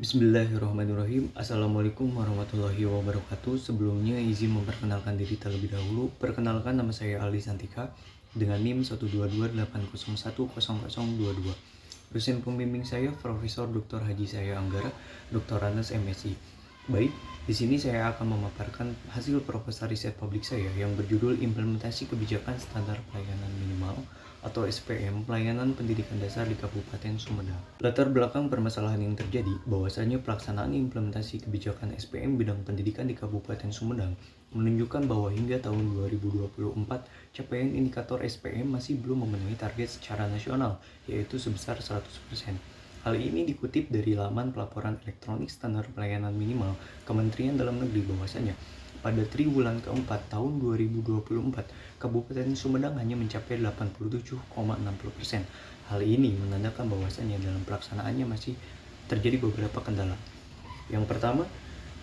Bismillahirrahmanirrahim. Assalamualaikum warahmatullahi wabarakatuh. Sebelumnya izin memperkenalkan diri terlebih dahulu. Perkenalkan, nama saya Aldi Santika dengan NIM 12280100022. Dosen pembimbing saya Profesor Dr. Haji Saya Anggara, Dr. Anas MSI. Baik, di sini saya akan memaparkan hasil proposal riset publik saya yang berjudul Implementasi Kebijakan Standar Pelayanan Minimal atau SPM Pelayanan Pendidikan Dasar di Kabupaten Sumedang. Latar belakang permasalahan yang terjadi bahwasanya pelaksanaan implementasi kebijakan SPM bidang pendidikan di Kabupaten Sumedang menunjukkan bahwa hingga tahun 2024 capaian indikator SPM masih belum memenuhi target secara nasional, yaitu sebesar 100%. Hal ini dikutip dari laman pelaporan elektronik standar pelayanan minimal Kementerian Dalam Negeri bahwasanya pada triwulan keempat tahun 2024, Kabupaten Sumedang hanya mencapai 87,60%. Hal ini menandakan bahwasanya dalam pelaksanaannya masih terjadi beberapa kendala. Yang pertama,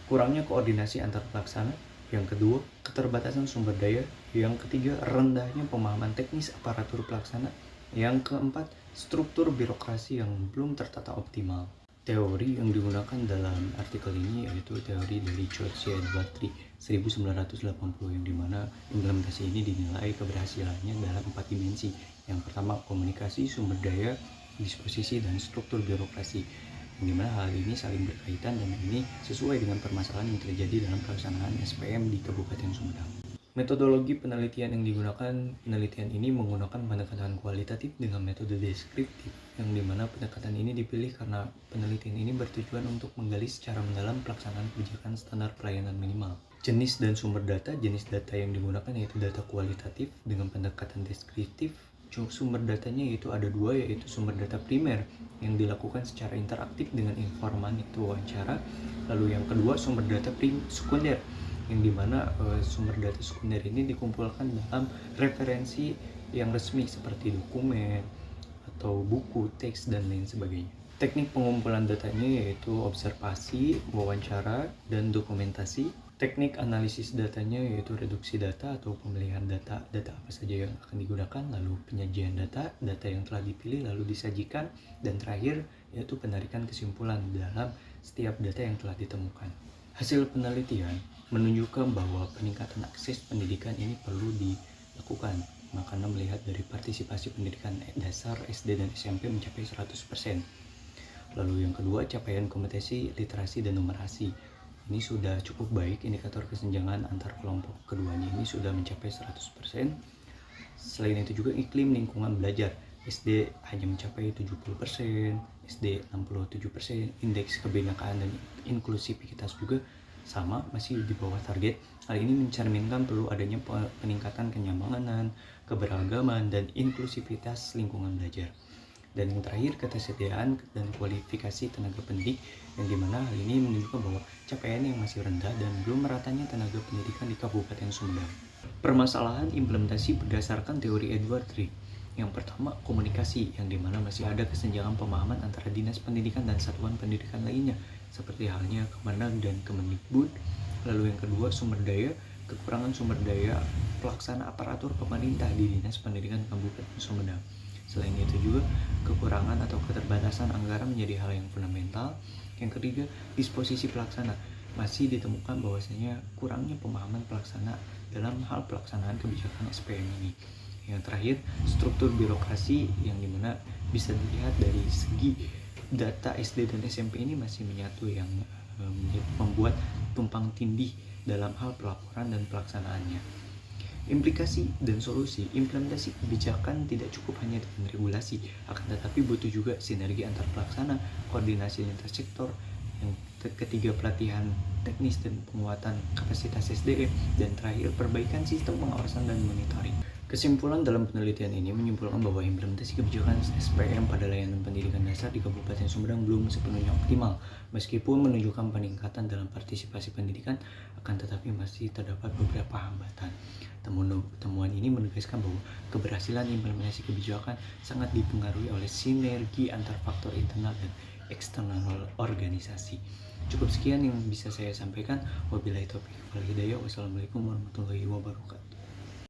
kurangnya koordinasi antar pelaksana. Yang kedua, keterbatasan sumber daya. Yang ketiga, rendahnya pemahaman teknis aparatur pelaksana. Yang keempat, struktur birokrasi yang belum tertata optimal. Teori yang digunakan dalam artikel ini yaitu teori dari George Edward Tree 1980, yang dimana implementasi ini dinilai keberhasilannya dalam 4 dimensi. Yang pertama, komunikasi, sumber daya, disposisi, dan struktur birokrasi, yang dimana hal ini saling berkaitan dan ini sesuai dengan permasalahan yang terjadi dalam pelaksanaan SPM di Kabupaten Sumedang. Metodologi penelitian yang digunakan, penelitian ini menggunakan pendekatan kualitatif dengan metode deskriptif, yang dimana pendekatan ini dipilih karena penelitian ini bertujuan untuk menggali secara mendalam pelaksanaan kebijakan standar pelayanan minimal. Jenis dan sumber data. Jenis data yang digunakan yaitu data kualitatif dengan pendekatan deskriptif. Sumber datanya yaitu ada dua, yaitu sumber data primer yang dilakukan secara interaktif dengan informan itu wawancara. Lalu yang kedua, sumber data sekunder, yang dimana sumber data sekunder ini dikumpulkan dalam referensi yang resmi seperti dokumen atau buku, teks, dan lain sebagainya. Teknik pengumpulan datanya yaitu observasi, wawancara, dan dokumentasi. Teknik analisis datanya yaitu reduksi data atau pemilihan data apa saja yang akan digunakan, lalu penyajian data yang telah dipilih lalu disajikan, dan terakhir yaitu penarikan kesimpulan dalam setiap data yang telah ditemukan. Hasil penelitian menunjukkan bahwa peningkatan akses pendidikan ini perlu dilakukan, karena melihat dari partisipasi pendidikan dasar, SD, dan SMP mencapai 100%. Lalu yang kedua, capaian kompetensi literasi dan numerasi. Ini sudah cukup baik, indikator kesenjangan antar kelompok keduanya ini sudah mencapai 100%. Selain itu juga iklim lingkungan belajar. SD hanya mencapai 70%, SD 67%, indeks kebinekaan dan inklusivitas juga sama, masih di bawah target. Hal ini mencerminkan perlu adanya peningkatan kenyamanan, keberagaman, dan inklusivitas lingkungan belajar. Dan yang terakhir, ketersediaan dan kualifikasi tenaga pendidik, yang dimana hal ini menunjukkan bahwa capaian yang masih rendah dan belum meratanya tenaga pendidikan di Kabupaten Sumedang. Permasalahan implementasi berdasarkan teori Edward Tree. Yang pertama, komunikasi, yang dimana masih ada kesenjangan pemahaman antara dinas pendidikan dan satuan pendidikan lainnya, seperti halnya Kemenag dan Kemendikbud. Lalu yang kedua, sumber daya, kekurangan sumber daya pelaksana aparatur pemerintah di dinas pendidikan Kabupaten Sumedang. Selain itu juga, kekurangan atau keterbatasan anggaran menjadi hal yang fundamental. Yang ketiga, disposisi pelaksana. Masih ditemukan bahwasanya kurangnya pemahaman pelaksana dalam hal pelaksanaan kebijakan SPM ini. Yang terakhir, struktur birokrasi, yang dimana bisa dilihat dari segi data SD dan SMP ini masih menyatu, yang membuat tumpang tindih dalam hal pelaporan dan pelaksanaannya. Implikasi dan solusi. Implementasi kebijakan tidak cukup hanya dengan regulasi, akan tetapi butuh juga sinergi antar pelaksana, koordinasi lintas sektor. Yang ketiga, pelatihan teknis dan penguatan kapasitas SDM, dan terakhir, perbaikan sistem pengawasan dan monitoring. Kesimpulan dalam penelitian ini menyimpulkan bahwa implementasi kebijakan SPM pada layanan pendidikan dasar di Kabupaten Sumedang belum sepenuhnya optimal. Meskipun menunjukkan peningkatan dalam partisipasi pendidikan, akan tetapi masih terdapat beberapa hambatan. Temuan ini menegaskan bahwa keberhasilan implementasi kebijakan sangat dipengaruhi oleh sinergi antar faktor internal dan eksternal organisasi. Cukup sekian yang bisa saya sampaikan. Wabillahi taufiq wal hidayah. Wassalamualaikum warahmatullahi wabarakatuh.